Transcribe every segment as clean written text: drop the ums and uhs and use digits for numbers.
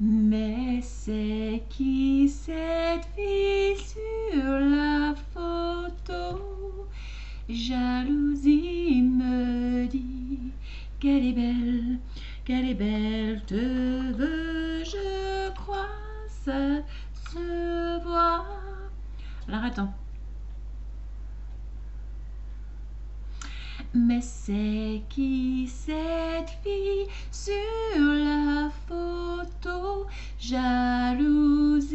Mais c'est qui cette fille sur la photo? Jalousie me dit qu'elle est belle, te veux, je crois, ça se voit. Alors attends. Mais c'est qui cette fille sur la photo? Jalousie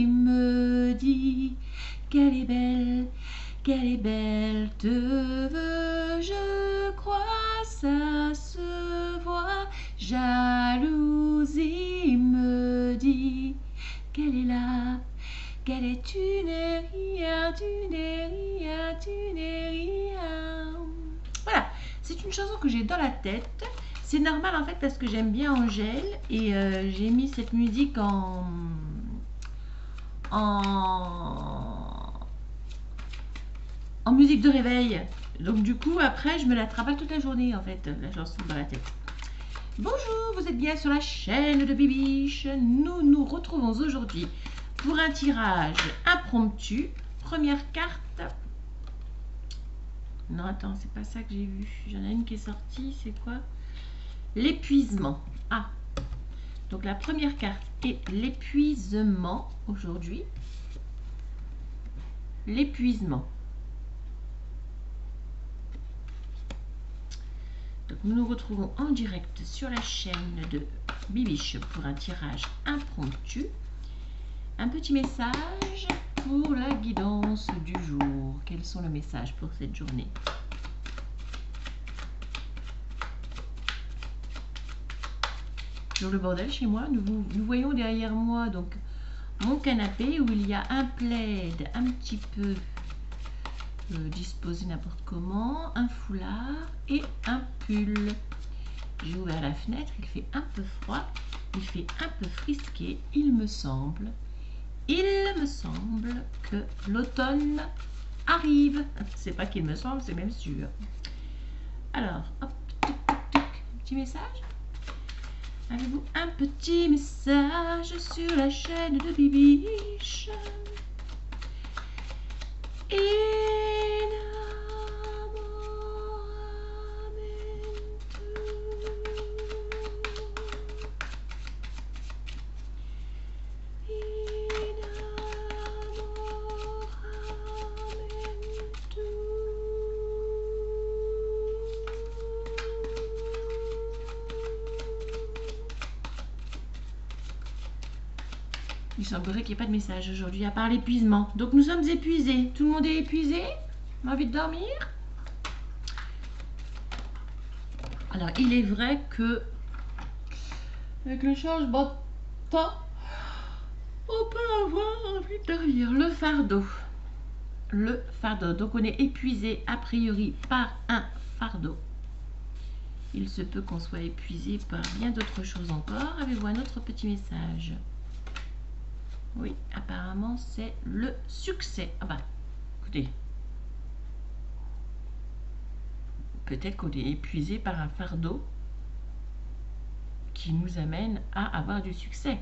me dit qu'elle est belle, te veux, je crois, ça se voit. Jalousie me dit qu'elle est là, qu'elle est une rien, Voilà, c'est une chanson que j'ai dans la tête. C'est normal en fait parce que j'aime bien Angèle et j'ai mis cette musique en musique de réveil. Donc du coup après je me la travaille toute la journée en fait, la chanson dans la tête. Bonjour, vous êtes bien sur la chaîne de Bibiche. Nous nous retrouvons aujourd'hui pour un tirage impromptu. Première carte. Non, attends, c'est pas ça que j'ai vu. J'en ai une qui est sortie, c'est quoi? L'épuisement. Ah, donc la première carte est l'épuisement aujourd'hui. L'épuisement. Donc nous nous retrouvons en direct sur la chaîne de Bibiche pour un tirage impromptu. Un petit message pour la guidance du jour. Quels sont les messages pour cette journée? Toujours le bordel chez moi. Nous voyons derrière moi donc mon canapé où il y a un plaid un petit peu disposé n'importe comment, un foulard et un pull. J'ai ouvert la fenêtre, il fait un peu froid, il fait un peu frisqué, il me semble que l'automne arrive. C'est pas qu'il me semble, c'est même sûr. Alors, hop, petit message. Avez-vous un petit message sur la chaîne de Bibiche? Il semblerait qu'il n'y ait pas de message aujourd'hui, à part l'épuisement. Donc nous sommes épuisés. Tout le monde est épuisé? Envie de dormir? Alors il est vrai que avec le changement de temps, on peut avoir envie de dormir. Le fardeau. Donc on est épuisé a priori par un fardeau. Il se peut qu'on soit épuisé par bien d'autres choses encore. Avez-vous un autre petit message? Oui, apparemment c'est le succès. Ah bah, écoutez. Peut-être qu'on est épuisé par un fardeau qui nous amène à avoir du succès.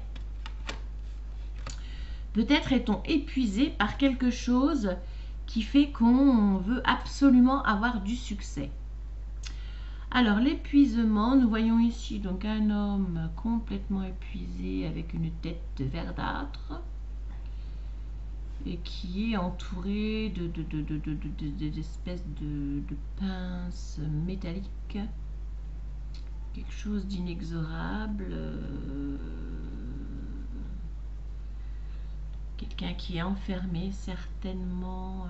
Peut-être est-on épuisé par quelque chose qui fait qu'on veut absolument avoir du succès. Alors l'épuisement, nous voyons ici donc un homme complètement épuisé avec une tête verdâtre et qui est entouré d'espèces de pinces métalliques, quelque chose d'inexorable, quelqu'un qui est enfermé certainement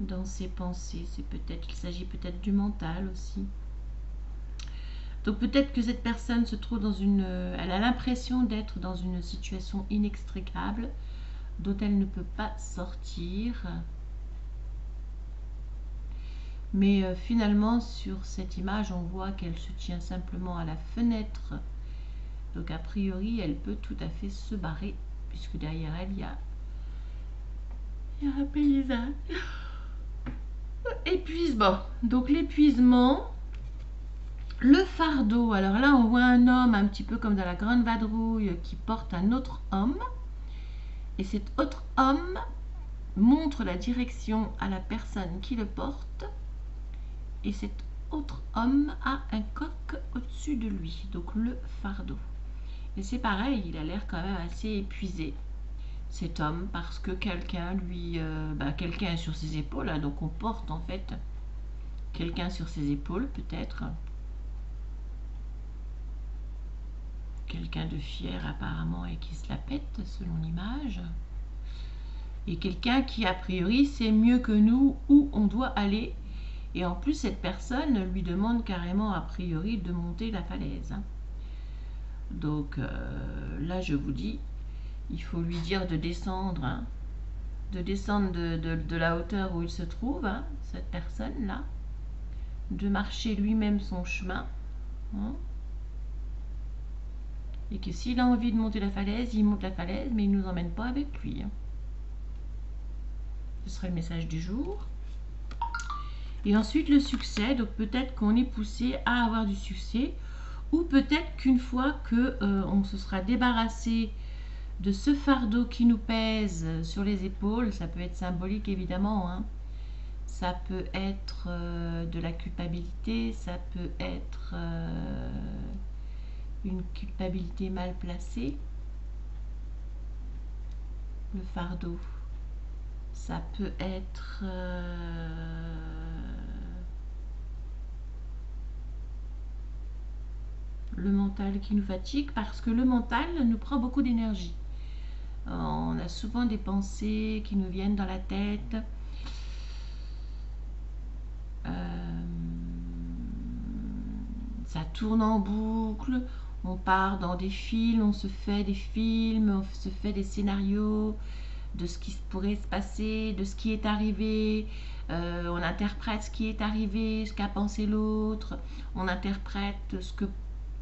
dans ses pensées. C'est peut-être qu'il s'agit peut-être du mental aussi. Donc peut-être que cette personne se trouve dans elle a l'impression d'être dans une situation inextricable dont elle ne peut pas sortir. Mais finalement sur cette image on voit qu'elle se tient simplement à la fenêtre. Donc a priori elle peut tout à fait se barrer puisque derrière elle il y a un paysage. Épuisement. Donc l'épuisement, Le fardeau, alors là on voit un homme un petit peu comme dans la Grande Vadrouille qui porte un autre homme. Et cet autre homme montre la direction à la personne qui le porte. Et cet autre homme a un coq au-dessus de lui, donc le fardeau. Et c'est pareil, il a l'air quand même assez épuisé, cet homme, parce que quelqu'un lui... quelqu'un est sur ses épaules, hein, donc on porte en fait quelqu'un sur ses épaules peut-être. Quelqu'un de fier apparemment et qui se la pète selon l'image. Et quelqu'un qui a priori sait mieux que nous où on doit aller. Et en plus cette personne lui demande carrément a priori de monter la falaise. Donc là je vous dis, il faut lui dire de descendre, hein, de la hauteur où il se trouve, hein, cette personne-là, de marcher lui-même son chemin, hein, et que s'il a envie de monter la falaise, il monte la falaise, mais il ne nous emmène pas avec lui. Hein. Ce serait le message du jour. Et ensuite le succès, donc peut-être qu'on est poussé à avoir du succès, ou peut-être qu'une fois que on se sera débarrassé de ce fardeau qui nous pèse sur les épaules, ça peut être symbolique évidemment, hein. Ça peut être de la culpabilité, ça peut être une culpabilité mal placée, le fardeau. Ça peut être le mental qui nous fatigue, parce que le mental nous prend beaucoup d'énergie. On a souvent des pensées qui nous viennent dans la tête. Ça tourne en boucle, on part dans des films, on se fait des films, on se fait des scénarios de ce qui pourrait se passer, de ce qui est arrivé, on interprète ce qui est arrivé, ce qu'a pensé l'autre, on interprète ce que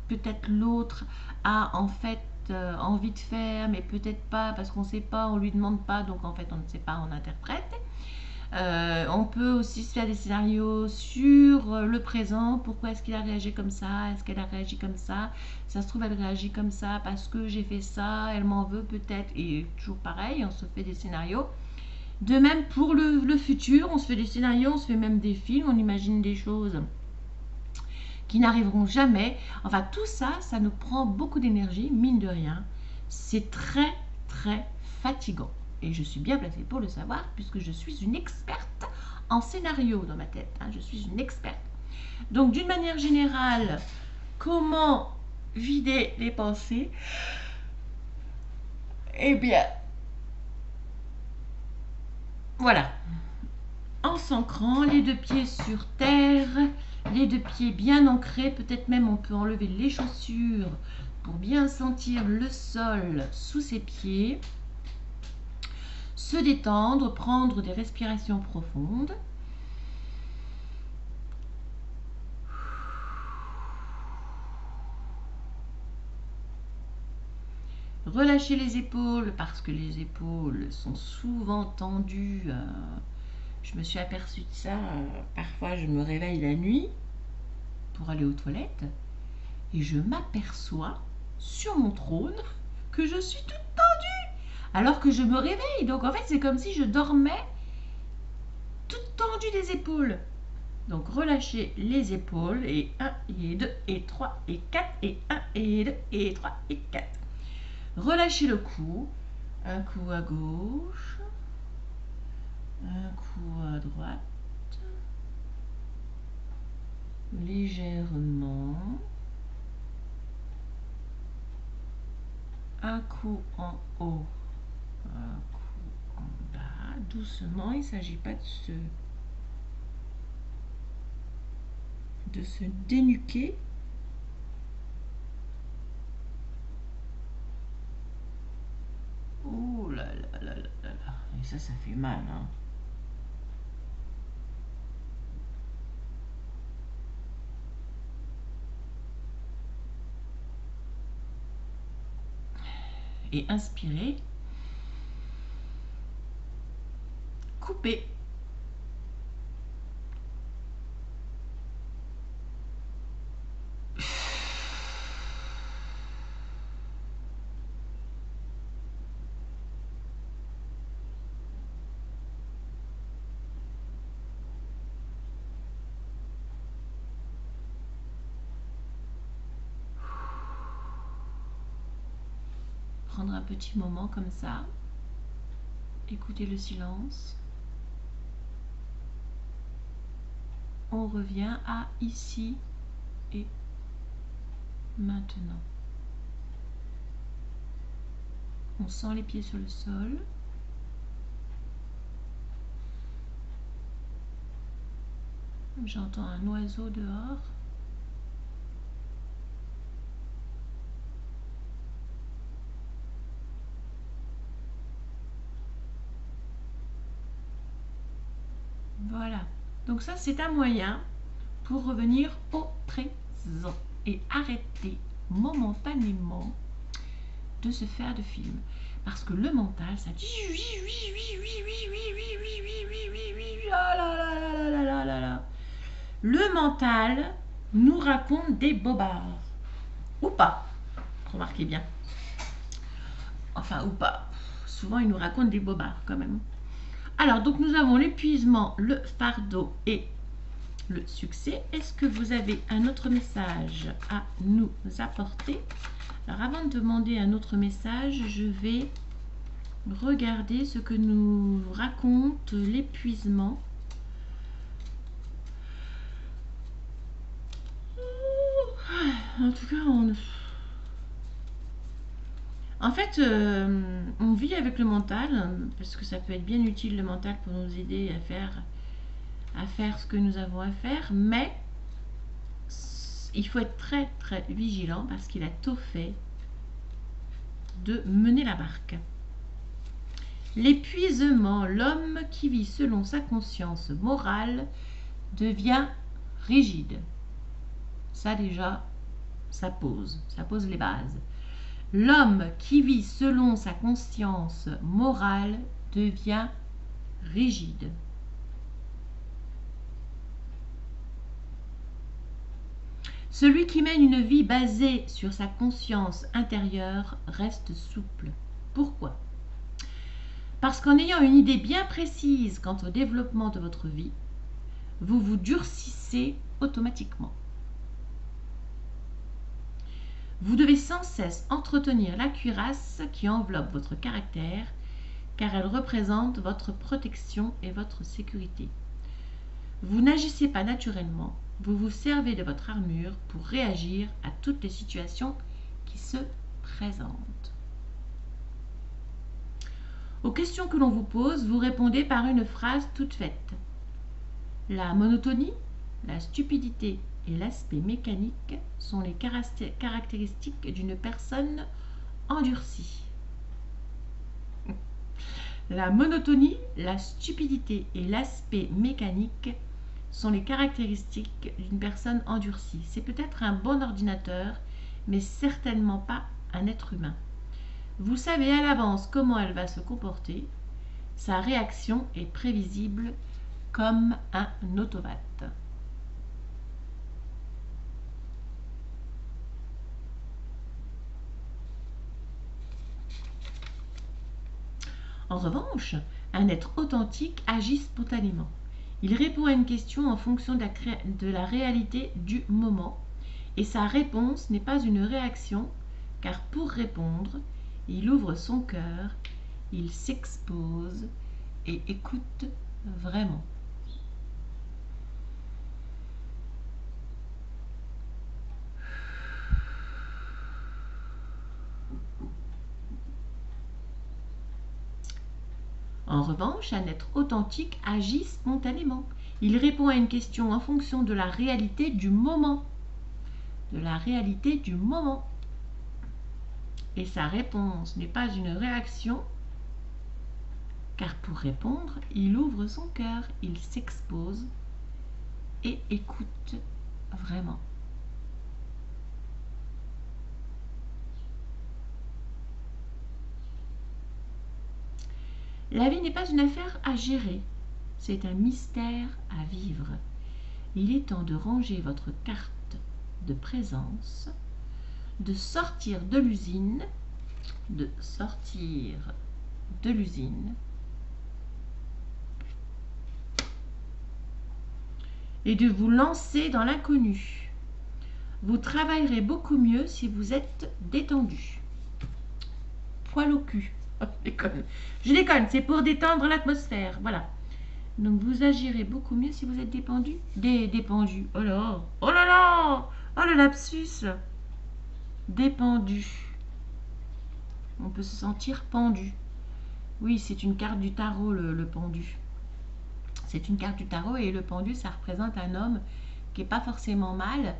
peut-être l'autre a en fait envie de faire, mais peut-être pas, parce qu'on ne sait pas, on lui demande pas, donc en fait on ne sait pas, on interprète. On peut aussi se faire des scénarios sur le présent. Pourquoi est-ce qu'il a réagi comme ça? Est-ce qu'elle a réagi comme ça? Ça se trouve, elle réagit comme ça parce que j'ai fait ça, elle m'en veut peut-être. Et toujours pareil, on se fait des scénarios. De même pour le futur, on se fait des scénarios, on se fait même des films, on imagine des choses qui n'arriveront jamais. Enfin, tout ça, ça nous prend beaucoup d'énergie, mine de rien. C'est très, très fatigant. Et je suis bien placée pour le savoir, puisque je suis une experte en scénario dans ma tête. Hein, je suis une experte. Donc, d'une manière générale, comment vider les pensées? Eh bien, voilà. En s'ancrant, les deux pieds sur terre, les deux pieds bien ancrés. Peut-être même on peut enlever les chaussures pour bien sentir le sol sous ses pieds. Se détendre, prendre des respirations profondes. Relâchez les épaules parce que les épaules sont souvent tendues. Je me suis aperçue de ça. Parfois, je me réveille la nuit pour aller aux toilettes et je m'aperçois sur mon trône que je suis toute tendue alors que je me réveille. Donc en fait, c'est comme si je dormais toute tendue des épaules. Donc relâchez les épaules et 1 et 2 et 3 et 4 et 1 et 2 et 3 et 4. Relâchez le cou, un coup à gauche, un coup à droite, légèrement, un coup en haut, un coup en bas, doucement, il ne s'agit pas de se dénuquer. Oh là là là là là là. Et ça fait mal, hein. Et inspirez. Coupez. prendre un petit moment comme ça. Écoutez le silence. On revient à ici et maintenant. On sent les pieds sur le sol. J'entends un oiseau dehors. Voilà. Donc ça, c'est un moyen pour revenir au présent et arrêter momentanément de se faire de films. Parce que le mental, ça dit le mental nous raconte des bobards. Ou pas. Remarquez bien. Enfin, ou pas. Souvent, il nous raconte des bobards quand même. Alors, donc nous avons l'épuisement, le fardeau et le succès. Est-ce que vous avez un autre message à nous apporter? Alors, avant de demander un autre message, je vais regarder ce que nous raconte l'épuisement. En tout cas, en fait, on vit avec le mental, parce que ça peut être bien utile le mental pour nous aider à faire ce que nous avons à faire, mais il faut être très très vigilant parce qu'il a tôt fait de mener la barque. L'épuisement, l'homme qui vit selon sa conscience morale devient rigide. Ça déjà, ça pose les bases. L'homme qui vit selon sa conscience morale devient rigide. Celui qui mène une vie basée sur sa conscience intérieure reste souple. Pourquoi? Parce qu'en ayant une idée bien précise quant au développement de votre vie, vous vous durcissez automatiquement. Vous devez sans cesse entretenir la cuirasse qui enveloppe votre caractère, car elle représente votre protection et votre sécurité. Vous n'agissez pas naturellement, vous vous servez de votre armure pour réagir à toutes les situations qui se présentent. Aux questions que l'on vous pose, vous répondez par une phrase toute faite. La monotonie, la stupidité et l'aspect mécanique sont les caractéristiques d'une personne endurcie. La monotonie, la stupidité et l'aspect mécanique sont les caractéristiques d'une personne endurcie. C'est peut-être un bon ordinateur, mais certainement pas un être humain. Vous savez à l'avance comment elle va se comporter. Sa réaction est prévisible comme un automate. En revanche, un être authentique agit spontanément. Il répond à une question en fonction de la réalité du moment et sa réponse n'est pas une réaction car pour répondre, il ouvre son cœur, il s'expose et écoute vraiment. En revanche, un être authentique agit spontanément. Il répond à une question en fonction de la réalité du moment. Et sa réponse n'est pas une réaction, car pour répondre, il ouvre son cœur, il s'expose et écoute vraiment. La vie n'est pas une affaire à gérer, c'est un mystère à vivre. Il est temps de ranger votre carte de présence, de sortir de l'usine, et de vous lancer dans l'inconnu. Vous travaillerez beaucoup mieux si vous êtes détendu. poil au cul. Oh, je déconne. Je déconne, c'est pour détendre l'atmosphère. Voilà. Donc vous agirez beaucoup mieux si vous êtes dépendu. Dépendu. Oh là. Oh là là. Oh le lapsus. Dépendu. On peut se sentir pendu. Oui, c'est une carte du tarot, le pendu. C'est une carte du tarot et le pendu, ça représente un homme qui n'est pas forcément mal,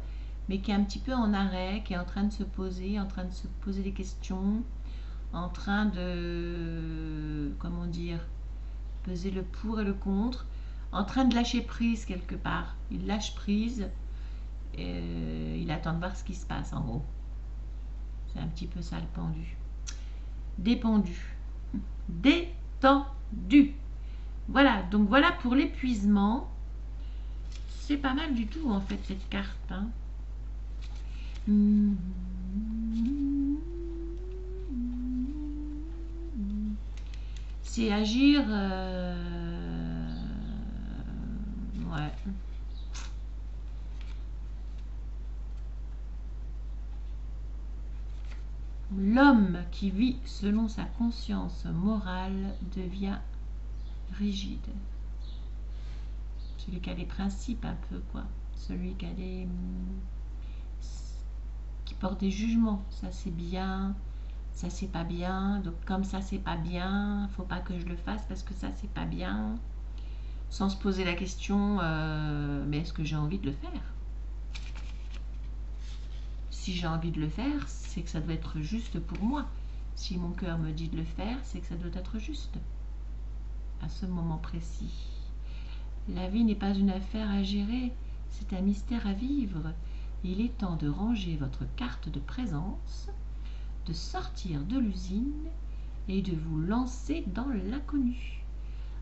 mais qui est un petit peu en arrêt, qui est en train de se poser, des questions, en train de, comment dire, peser le pour et le contre, en train de lâcher prise quelque part. Il lâche prise et il attend de voir ce qui se passe en gros. C'est un petit peu ça le pendu. Dépendu. Détendu. Voilà, donc voilà pour l'épuisement. C'est pas mal du tout en fait cette carte. Hein. C'est agir... ouais. L'homme qui vit selon sa conscience morale devient rigide. Celui qui a des principes un peu, quoi. Celui qui a des... qui porte des jugements. Ça c'est bien, ça c'est pas bien. Donc comme ça c'est pas bien, faut pas que je le fasse parce que ça c'est pas bien. Sans se poser la question, mais est-ce que j'ai envie de le faire? Si j'ai envie de le faire, c'est que ça doit être juste pour moi. Si mon cœur me dit de le faire, c'est que ça doit être juste. À ce moment précis. La vie n'est pas une affaire à gérer, c'est un mystère à vivre. Il est temps de ranger votre carte de présence, de sortir de l'usine et de vous lancer dans l'inconnu.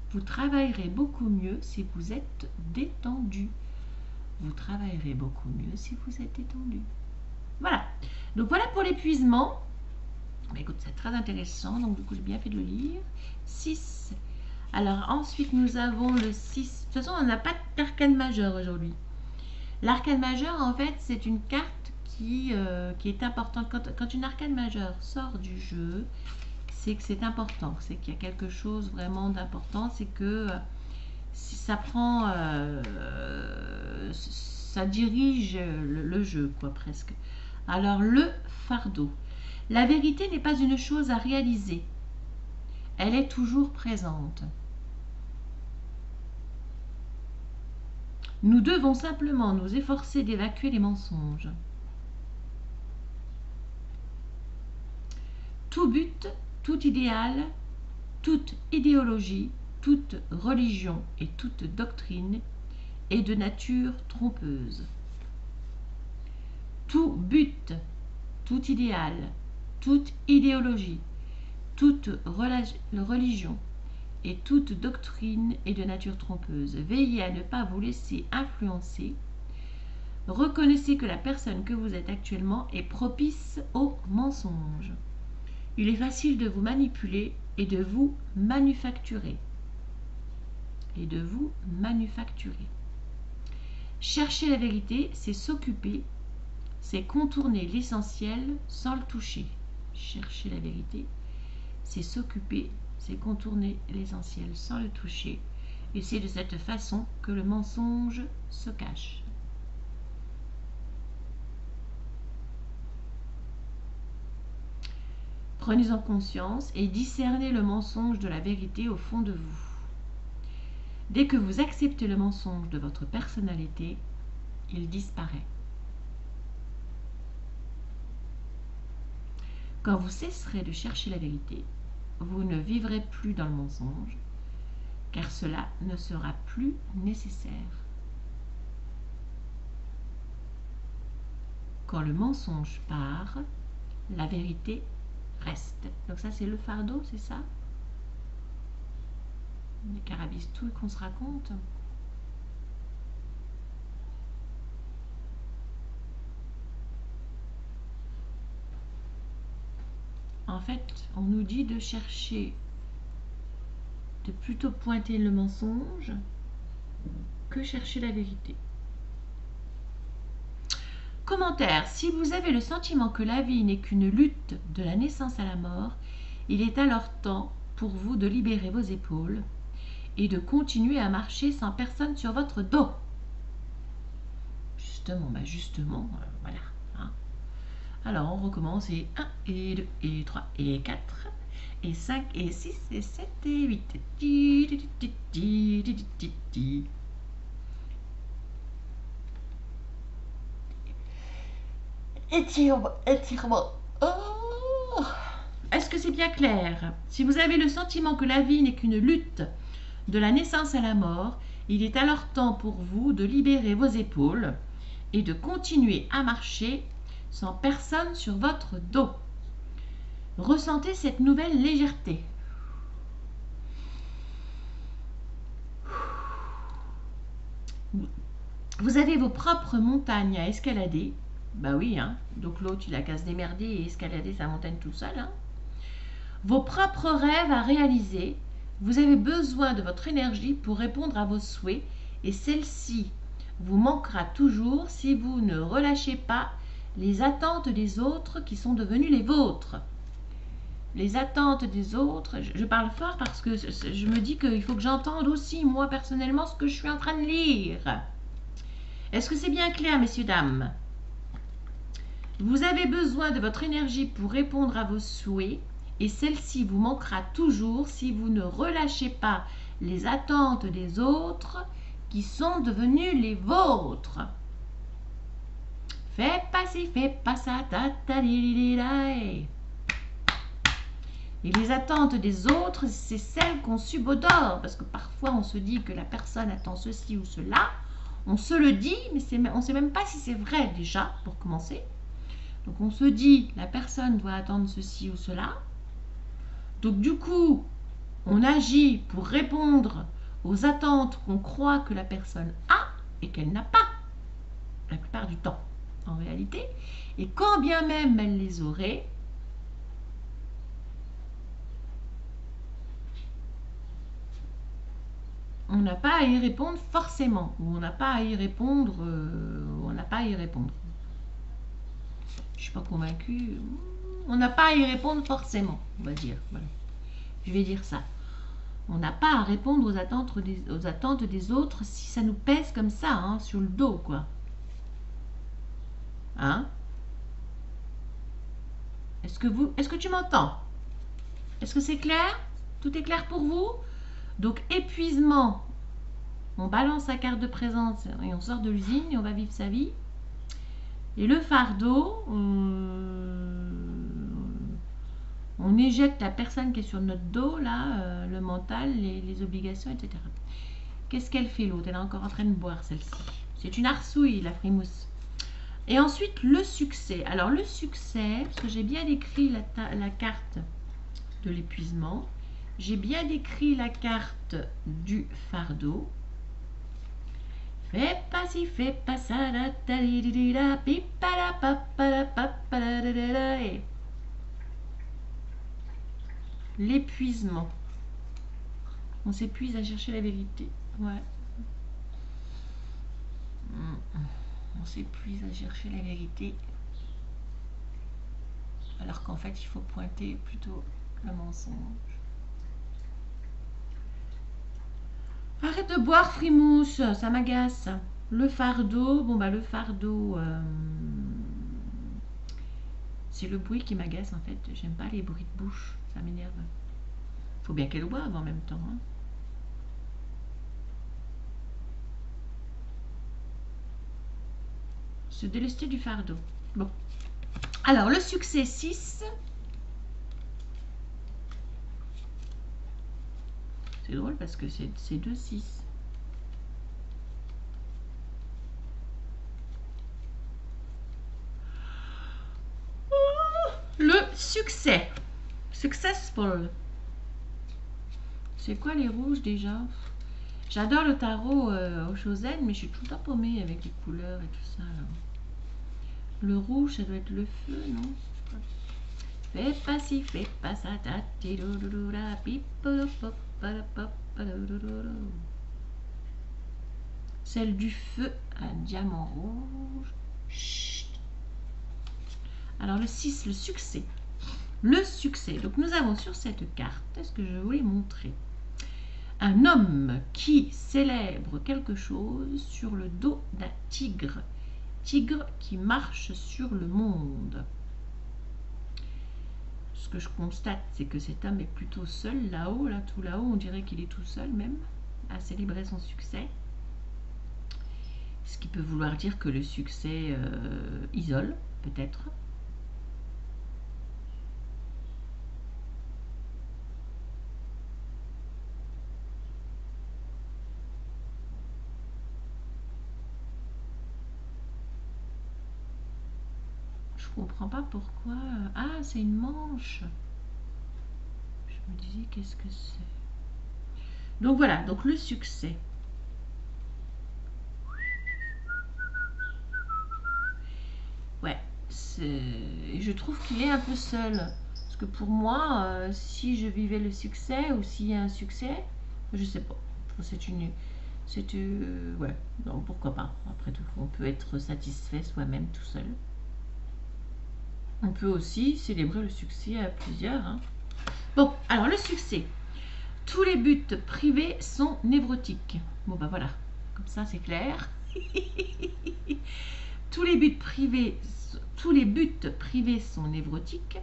Vous travaillerez beaucoup mieux si vous êtes détendu. Vous travaillerez beaucoup mieux si vous êtes détendu. Voilà. Donc voilà pour l'épuisement. Écoute, c'est très intéressant. Donc du coup, j'ai bien fait de le lire. 6. Alors ensuite, nous avons le 6. De toute façon, on n'a pas d'arcane majeur aujourd'hui. L'arcane majeur, en fait, c'est une carte qui est importante. Quand une arcane majeure sort du jeu, c'est que c'est important. C'est qu'il y a quelque chose vraiment d'important. C'est que si ça prend... ça dirige le jeu, quoi, presque. Alors, le fardeau. La vérité n'est pas une chose à réaliser. Elle est toujours présente. Nous devons simplement nous efforcer d'évacuer les mensonges. Tout but, tout idéal, toute idéologie, toute religion et toute doctrine est de nature trompeuse. Tout but, tout idéal, toute idéologie, toute religion et toute doctrine est de nature trompeuse. Veillez à ne pas vous laisser influencer. Reconnaissez que la personne que vous êtes actuellement est propice au mensonge. Il est facile de vous manipuler et de vous manufacturer. Chercher la vérité, c'est s'occuper, c'est contourner l'essentiel sans le toucher. Chercher la vérité, c'est s'occuper, c'est contourner l'essentiel sans le toucher. Et c'est de cette façon que le mensonge se cache. Prenez-en conscience et discernez le mensonge de la vérité au fond de vous. Dès que vous acceptez le mensonge de votre personnalité, il disparaît. Quand vous cesserez de chercher la vérité, vous ne vivrez plus dans le mensonge, car cela ne sera plus nécessaire. Quand le mensonge part, la vérité reste. Donc ça, c'est le fardeau, c'est ça? Les carabistouilles qu'on se raconte. En fait, on nous dit de chercher, de plutôt pointer le mensonge que chercher la vérité. Commentaire. Si vous avez le sentiment que la vie n'est qu'une lutte de la naissance à la mort, Il est alors temps pour vous de libérer vos épaules et de continuer à marcher sans personne sur votre dos. Justement, voilà. Hein. Alors, on recommence et 1, et 2, et 3, et 4, et 5, et 6, et 7, et 8. Étirement. Oh. Est-ce que c'est bien clair? Si vous avez le sentiment que la vie n'est qu'une lutte de la naissance à la mort, il est alors temps pour vous de libérer vos épaules et de continuer à marcher sans personne sur votre dos. Ressentez cette nouvelle légèreté. Vous avez vos propres montagnes à escalader. Bah oui, hein. Donc l'autre, il a qu'à se démerder et escalader sa montagne tout seul. Hein. Vos propres rêves à réaliser. Vous avez besoin de votre énergie pour répondre à vos souhaits et celle-ci vous manquera toujours si vous ne relâchez pas les attentes des autres qui sont devenues les vôtres. Les attentes des autres, je parle fort parce que je me dis qu'il faut que j'entende aussi, moi personnellement, ce que je suis en train de lire. Est-ce que c'est bien clair, messieurs, dames? Vous avez besoin de votre énergie pour répondre à vos souhaits et celle-ci vous manquera toujours si vous ne relâchez pas les attentes des autres qui sont devenues les vôtres. Fais pas ci, fais pas ça, ta ta li li la. Et les attentes des autres, c'est celles qu'on subodore, parce que parfois on se dit que la personne attend ceci ou cela, on se le dit, mais on ne sait même pas si c'est vrai déjà, pour commencer. Donc on se dit, la personne doit attendre ceci ou cela. Donc du coup, on agit pour répondre aux attentes qu'on croit que la personne a et qu'elle n'a pas, la plupart du temps, en réalité. Et quand bien même elle les aurait, on n'a pas à y répondre forcément, ou on n'a pas à y répondre, Je suis pas convaincue. On n'a pas à y répondre forcément, on va dire. Voilà. Je vais dire ça. On n'a pas à répondre aux attentes des autres si ça nous pèse comme ça, hein, sur le dos, quoi. Hein? Est-ce que tu m'entends? Est-ce que c'est clair? Tout est clair pour vous? Donc, épuisement. On balance sa carte de présence et on sort de l'usine et on va vivre sa vie. Et le fardeau, on éjecte la personne qui est sur notre dos, là, le mental, les obligations, etc. Qu'est-ce qu'elle fait l'autre? Elle est encore en train de boire celle-ci. C'est une arsouille, la frimousse. Et ensuite, le succès. Alors, le succès, parce que j'ai bien décrit la carte de l'épuisement, j'ai bien décrit la carte du fardeau. Fais pas ci, fais pas ça, la ta li li la pipa la papa la papa la la la. L'épuisement. On s'épuise à chercher la vérité. Ouais. On s'épuise à chercher la vérité. Alors qu'en fait, il faut pointer plutôt le mensonge. Arrête de boire, Frimousse, ça m'agace. Le fardeau, bon bah le fardeau, c'est le bruit qui m'agace en fait. J'aime pas les bruits de bouche, ça m'énerve. Faut bien qu'elle boive en même temps. Hein. Se délester du fardeau. Bon. Alors, le succès 6. C'est drôle parce que c'est 2, 6. Le succès. Successful. C'est quoi les rouges déjà? J'adore le tarot au Chosen, mais je suis tout le temps paumée avec les couleurs et tout ça. Là. Le rouge, ça doit être le feu, non? Fais pas ci, fais pas ça, ta ti do do do da pop. Celle du feu, un diamant rouge. Chut. Alors le 6, le succès. Le succès. Donc nous avons sur cette carte, est-ce que je vais vous les montrer, un homme qui célèbre quelque chose sur le dos d'un tigre. Tigre qui marche sur le monde. Ce que je constate, c'est que cet homme est plutôt seul là-haut, là tout là-haut, on dirait qu'il est tout seul même, à célébrer son succès. Ce qui peut vouloir dire que le succès isole, peut-être. Je comprends pas pourquoi. Ah, c'est une manche. Je me disais, qu'est-ce que c'est? Donc voilà, donc le succès. Ouais, je trouve qu'il est un peu seul. Parce que pour moi, si je vivais le succès ou s'il y a un succès, je sais pas. C'est une... ouais, non, pourquoi pas. Après tout, on peut être satisfait soi-même tout seul. On peut aussi célébrer le succès à plusieurs. Hein. Bon, alors le succès. Tous les buts privés sont névrotiques. Bon, bah voilà, comme ça c'est clair. Tous les buts privés sont névrotiques.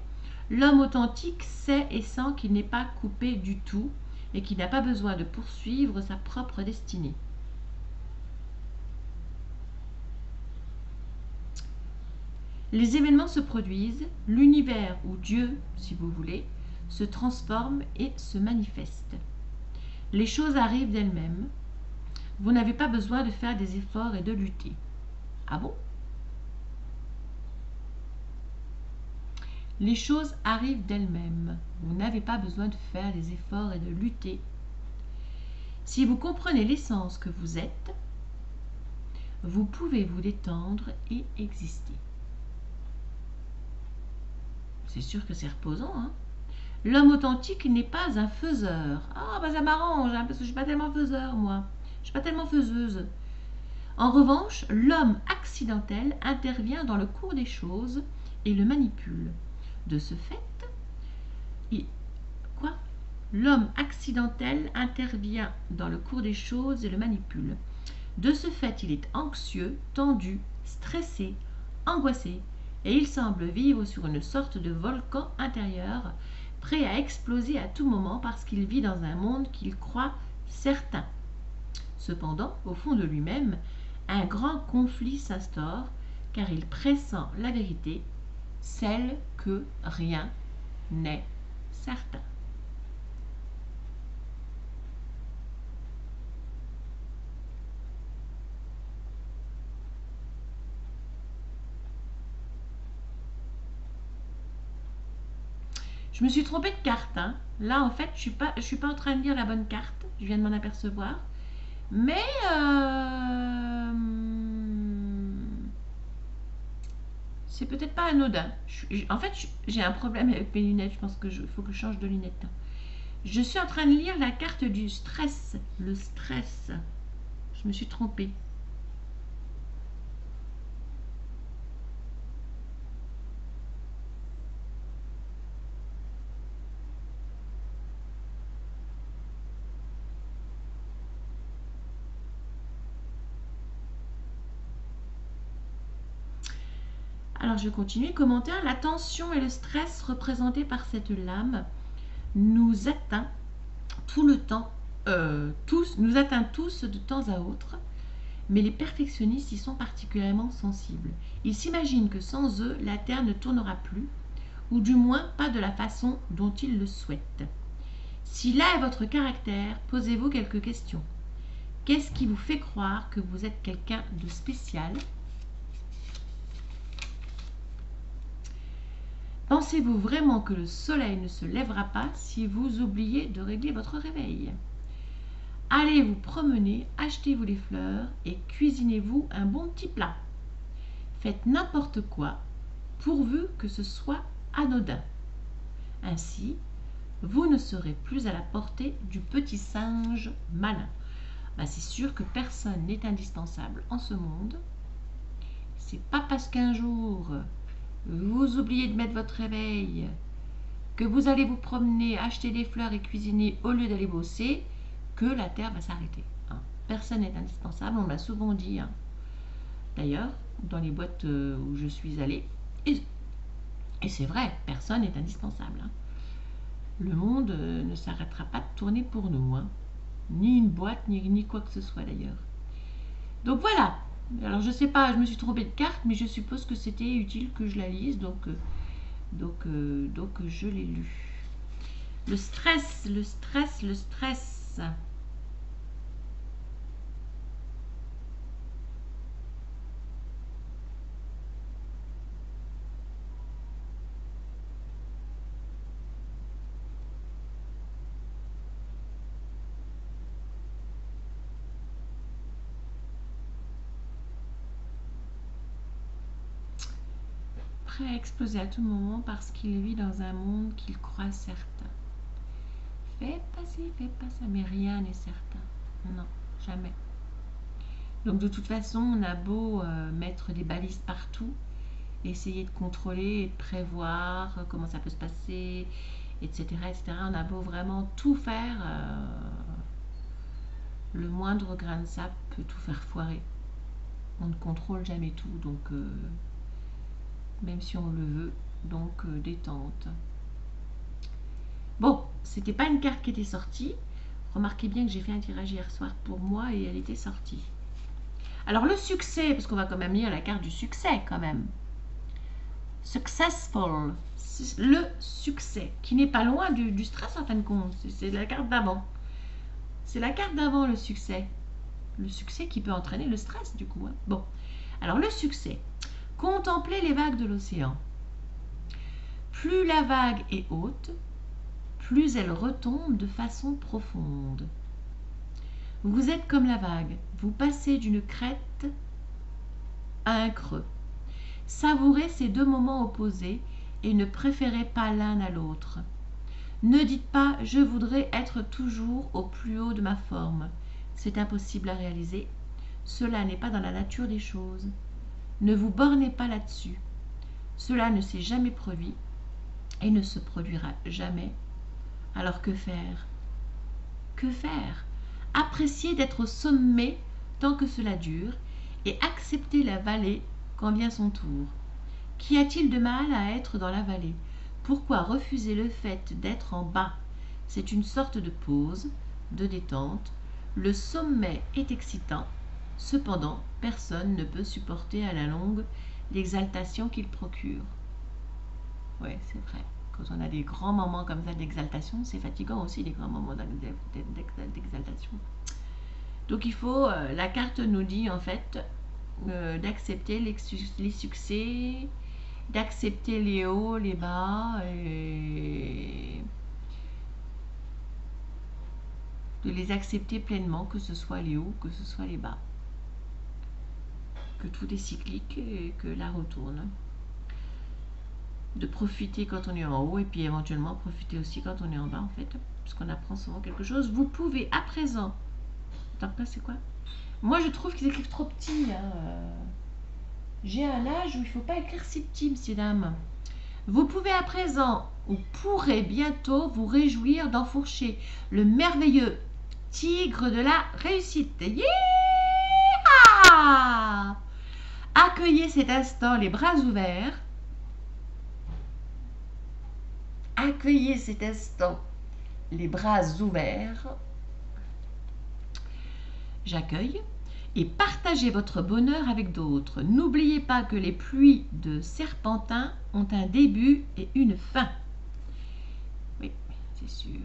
L'homme authentique sait et sent qu'il n'est pas coupé du tout et qu'il n'a pas besoin de poursuivre sa propre destinée. Les événements se produisent, l'univers ou Dieu, si vous voulez, se transforme et se manifeste. Les choses arrivent d'elles-mêmes. Vous n'avez pas besoin de faire des efforts et de lutter. Ah bon? Les choses arrivent d'elles-mêmes. Vous n'avez pas besoin de faire des efforts et de lutter. Si vous comprenez l'essence que vous êtes, vous pouvez vous détendre et exister. C'est sûr que c'est reposant, hein? L'homme authentique n'est pas un faiseur. Ah, bah ça m'arrange, hein, parce que je ne suis pas tellement faiseur, moi. Je ne suis pas tellement faiseuse. En revanche, l'homme accidentel intervient dans le cours des choses et le manipule. De ce fait, l'homme accidentel intervient dans le cours des choses et le manipule. De ce fait, il est anxieux, tendu, stressé, angoissé, et il semble vivre sur une sorte de volcan intérieur, prêt à exploser à tout moment parce qu'il vit dans un monde qu'il croit certain. Cependant, au fond de lui-même, un grand conflit s'instaure, car il pressent la vérité, celle que rien n'est certain. Je me suis trompée de carte. Hein. Là, en fait, je suis pas en train de lire la bonne carte. Je viens de m'en apercevoir. Mais c'est peut-être pas anodin. En fait, j'ai un problème avec mes lunettes. Je pense qu'il faut que je change de lunettes. Je suis en train de lire la carte du stress. Le stress. Je me suis trompée. Alors, je continue. Commentaire. La tension et le stress représentés par cette lame nous atteint tout le temps, nous atteint tous de temps à autre, mais les perfectionnistes y sont particulièrement sensibles. Ils s'imaginent que sans eux, la Terre ne tournera plus, ou du moins pas de la façon dont ils le souhaitent. Si là est votre caractère, posez-vous quelques questions. Qu'est-ce qui vous fait croire que vous êtes quelqu'un de spécial ? Pensez-vous vraiment que le soleil ne se lèvera pas si vous oubliez de régler votre réveil ? Allez vous promener, achetez-vous des fleurs et cuisinez-vous un bon petit plat. Faites n'importe quoi, pourvu que ce soit anodin. Ainsi, vous ne serez plus à la portée du petit singe malin. Ben, c'est sûr que personne n'est indispensable en ce monde. C'est pas parce qu'un jour vous oubliez de mettre votre réveil que vous allez vous promener, acheter des fleurs et cuisiner au lieu d'aller bosser, que la Terre va s'arrêter. Hein. Personne n'est indispensable, on m'a souvent dit, hein. D'ailleurs, dans les boîtes où je suis allée, et c'est vrai, personne n'est indispensable. Hein. Le monde ne s'arrêtera pas de tourner pour nous, hein. Ni une boîte, ni quoi que ce soit d'ailleurs. Donc voilà. Alors je sais pas, je me suis trompée de carte, mais je suppose que c'était utile que je la lise, donc je l'ai lu. Le stress, le stress, le stress. Prêt à exploser à tout moment parce qu'il vit dans un monde qu'il croit certain. Fais pas ci, fais pas ça, mais rien n'est certain. Non, jamais. Donc de toute façon, on a beau mettre des balises partout, essayer de contrôler et de prévoir comment ça peut se passer, etc., etc. On a beau vraiment tout faire, le moindre grain de sable peut tout faire foirer. On ne contrôle jamais tout, donc même si on le veut, donc détente. Bon, c'était pas une carte qui était sortie. Remarquez bien que j'ai fait un tirage hier soir pour moi et elle était sortie. Alors le succès, parce qu'on va quand même lire la carte du succès quand même. Successful, le succès, qui n'est pas loin du stress en fin de compte. C'est la carte d'avant. C'est la carte d'avant, le succès. Le succès qui peut entraîner le stress du coup. Hein. Bon, alors le succès. Contemplez les vagues de l'océan. Plus la vague est haute, plus elle retombe de façon profonde. Vous êtes comme la vague, vous passez d'une crête à un creux. Savourez ces deux moments opposés et ne préférez pas l'un à l'autre. Ne dites pas « je voudrais être toujours au plus haut de ma forme ». C'est impossible à réaliser. Cela n'est pas dans la nature des choses. Ne vous bornez pas là-dessus. Cela ne s'est jamais produit et ne se produira jamais. Alors que faire? Que faire? Appréciez d'être au sommet tant que cela dure et accepter la vallée quand vient son tour. Qu'y a-t-il de mal à être dans la vallée? Pourquoi refuser le fait d'être en bas? C'est une sorte de pause, de détente. Le sommet est excitant. Cependant, personne ne peut supporter à la longue l'exaltation qu'il procure. Oui, c'est vrai. Quand on a des grands moments comme ça d'exaltation, c'est fatigant aussi, les grands moments d'exaltation. Donc il faut, la carte nous dit en fait, d'accepter les succès, d'accepter les hauts, les bas, et de les accepter pleinement, que ce soit les hauts, que ce soit les bas. Que tout est cyclique et que la roue tourne. De profiter quand on est en haut et puis éventuellement profiter aussi quand on est en bas en fait, puisqu'on apprend souvent quelque chose. Vous pouvez à présent... Attends, c'est quoi? Moi je trouve qu'ils écrivent trop petit. Hein. J'ai un âge où il ne faut pas écrire si petit, messieurs, dames. Vous pouvez à présent, ou pourrez bientôt vous réjouir d'enfourcher le merveilleux tigre de la réussite. Yeah! Accueillez cet instant les bras ouverts. Accueillez cet instant les bras ouverts. J'accueille. Et partagez votre bonheur avec d'autres. N'oubliez pas que les pluies de serpentin ont un début et une fin. Oui, c'est sûr.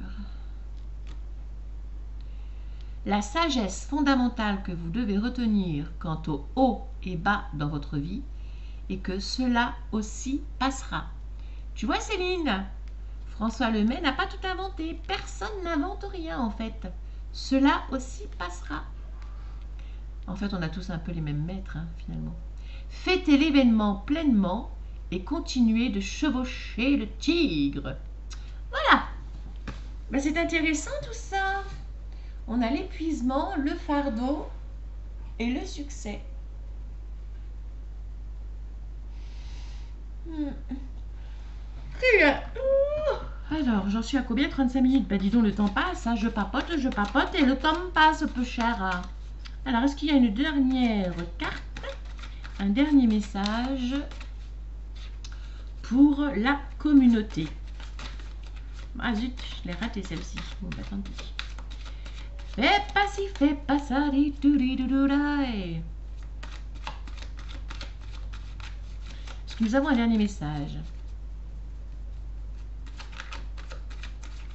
La sagesse fondamentale que vous devez retenir quant au haut et bas dans votre vie est que cela aussi passera. Tu vois Céline, François Lemay n'a pas tout inventé. Personne n'invente rien en fait. Cela aussi passera. En fait, on a tous un peu les mêmes maîtres, hein, finalement. Fêtez l'événement pleinement et continuez de chevaucher le tigre. Voilà. Ben, c'est intéressant tout ça. On a l'épuisement, le fardeau et le succès. Très bien. Alors, j'en suis à combien? 35 minutes. Ben, dis donc, le temps passe. Hein. Je papote et le temps passe, peu cher. Alors, est-ce qu'il y a une dernière carte? Un dernier message pour la communauté. Ah zut, je l'ai raté celle-ci. Bon, bah tant pis. Fais pas ci, fais pas ça, di du di du du da. Parce que nous avons un dernier message.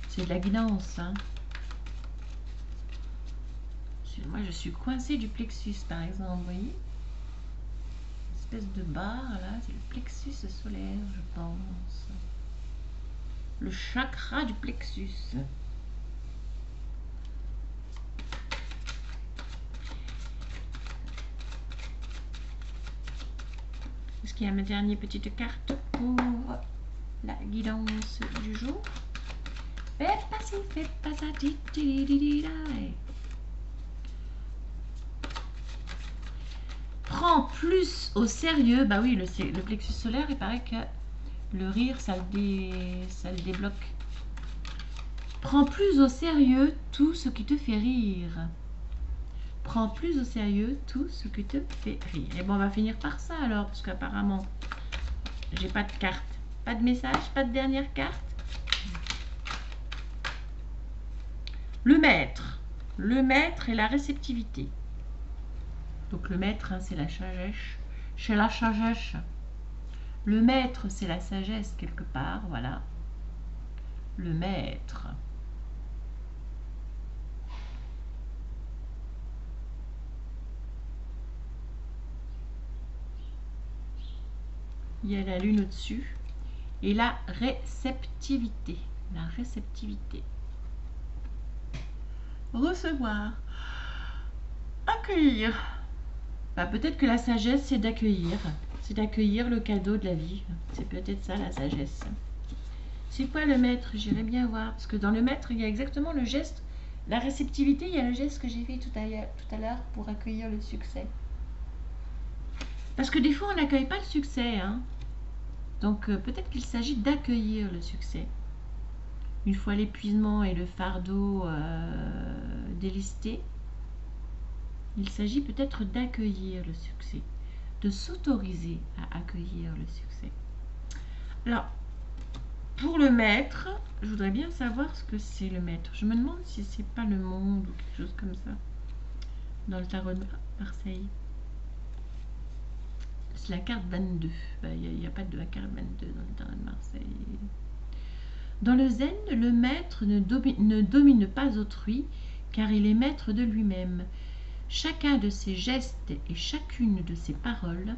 C'est de la guidance. Hein. Moi, je suis coincée du plexus, par exemple, vous voyez? Une espèce de barre, là, c'est le plexus solaire, je pense. Le chakra du plexus. Est-ce qu'il y a ma dernière petite carte pour la guidance du jour? Fais pas ci, fais pas ça, di di di di da. Prends plus au sérieux. Bah oui, le plexus solaire, il paraît que le rire, ça le débloque. Prends plus au sérieux tout ce qui te fait rire. Prends plus au sérieux tout ce qui te fait rire. Et bon, on va finir par ça alors, parce qu'apparemment, j'ai pas de carte. Pas de message, pas de dernière carte. Le maître. Le maître et la réceptivité. Donc le maître, hein, c'est la sagesse. Chez la sagesse. Le maître, c'est la sagesse quelque part, voilà. Le maître. Il y a la lune au-dessus. Et la réceptivité. La réceptivité. Recevoir. Accueillir. Bah, peut-être que la sagesse, c'est d'accueillir. C'est d'accueillir le cadeau de la vie. C'est peut-être ça, la sagesse. C'est quoi le maître? J'irais bien voir. Parce que dans le maître, il y a exactement le geste. La réceptivité, il y a le geste que j'ai fait tout à l'heure pour accueillir le succès. Parce que des fois, on n'accueille pas le succès. Hein. Donc, peut-être qu'il s'agit d'accueillir le succès. Une fois l'épuisement et le fardeau délistés, il s'agit peut-être d'accueillir le succès, de s'autoriser à accueillir le succès. Alors, pour le maître, je voudrais bien savoir ce que c'est le maître. Je me demande si c'est pas le monde ou quelque chose comme ça, dans le tarot de Marseille. C'est la carte 22. Il n'y a pas de la carte 22 dans le tarot de Marseille. Dans le zen, le maître ne domine pas autrui, car il est maître de lui-même. Chacun de ses gestes et chacune de ses paroles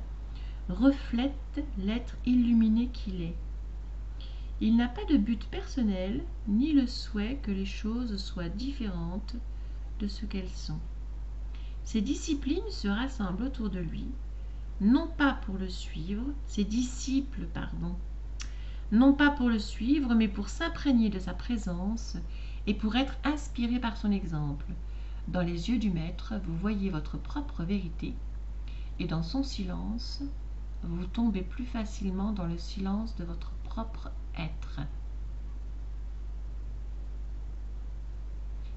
reflète l'être illuminé qu'il est. Il n'a pas de but personnel, ni le souhait que les choses soient différentes de ce qu'elles sont. Ses disciplines se rassemblent autour de lui, non pas pour le suivre, ses disciples, pardon, non pas pour le suivre, mais pour s'imprégner de sa présence et pour être inspiré par son exemple. Dans les yeux du maître, vous voyez votre propre vérité, et dans son silence, vous tombez plus facilement dans le silence de votre propre être.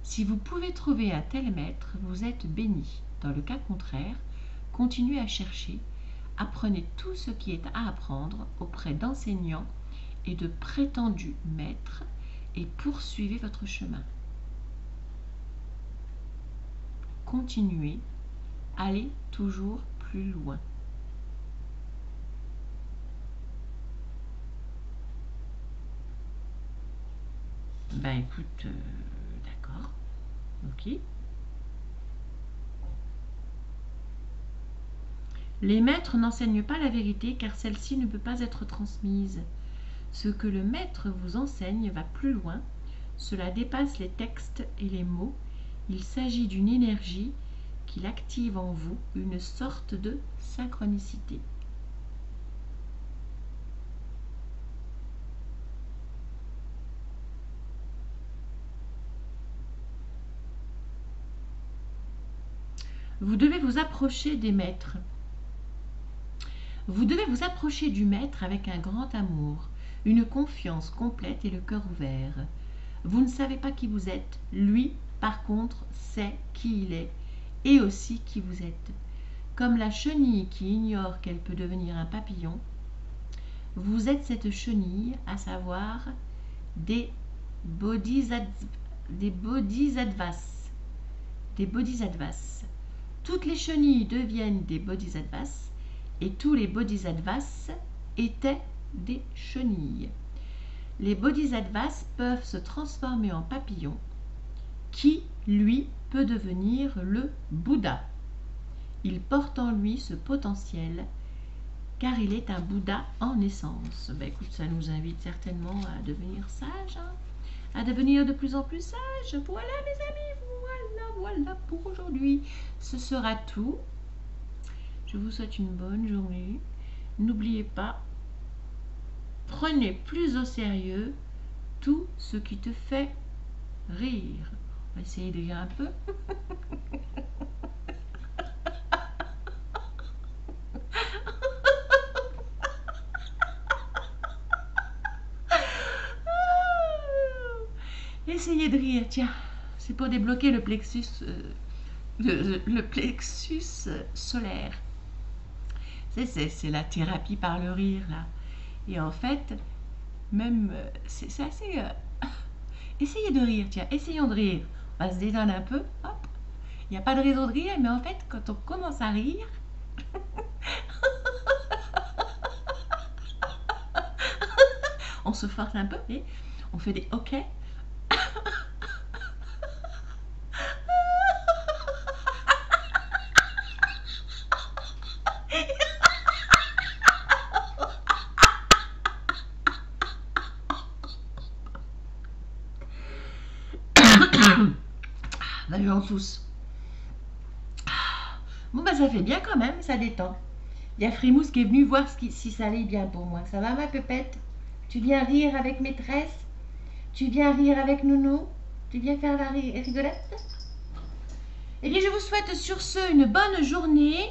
Si vous pouvez trouver un tel maître, vous êtes béni. Dans le cas contraire, continuez à chercher, apprenez tout ce qui est à apprendre auprès d'enseignants et de prétendus maîtres et poursuivez votre chemin. Continuez, allez toujours plus loin. Ben écoute, d'accord, ok. Les maîtres n'enseignent pas la vérité car celle-ci ne peut pas être transmise. Ce que le maître vous enseigne va plus loin, cela dépasse les textes et les mots, il s'agit d'une énergie qu'il active en vous, une sorte de synchronicité. Vous devez vous approcher des maîtres. Vous devez vous approcher du maître avec un grand amour. une confiance complète et le cœur ouvert. Vous ne savez pas qui vous êtes, lui, par contre, sait qui il est et aussi qui vous êtes. Comme la chenille qui ignore qu'elle peut devenir un papillon, vous êtes cette chenille, à savoir des bodhisattvas. Des bodhisattvas. Toutes les chenilles deviennent des bodhisattvas et tous les bodhisattvas étaient des chenilles. Les bodhisattvas peuvent se transformer en papillon qui, lui, peut devenir le Bouddha. Il porte en lui ce potentiel car il est un Bouddha en essence. Ben, écoute, ça nous invite certainement à devenir sage, hein, à devenir de plus en plus sage. Voilà mes amis, voilà pour aujourd'hui. Ce sera tout. Je vous souhaite une bonne journée. N'oubliez pas, prenez plus au sérieux tout ce qui te fait rire. On va essayer de rire un peu. Essayez de rire, tiens, c'est pour débloquer le plexus, le plexus solaire. C'est la thérapie par le rire, là. Et en fait, même, c'est assez... essayez de rire, tiens, essayons de rire. On va se détendre un peu, hop. Il n'y a pas de raison de rire, mais en fait, quand on commence à rire... on se force un peu et on fait des OK. D'ailleurs tous. Bon bah ça fait bien quand même, ça détend. Il y a Frimousse qui est venu voir si ça allait bien pour moi. Ça va ma pépette? Tu viens rire avec maîtresse? Tu viens rire avec Nounou? Tu viens faire la rigolette? Eh bien je vous souhaite sur ce une bonne journée,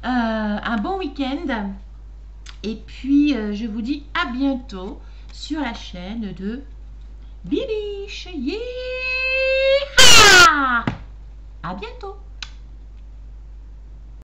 un bon week-end. Et puis je vous dis à bientôt sur la chaîne de Bibiche. Yeah! À bientôt!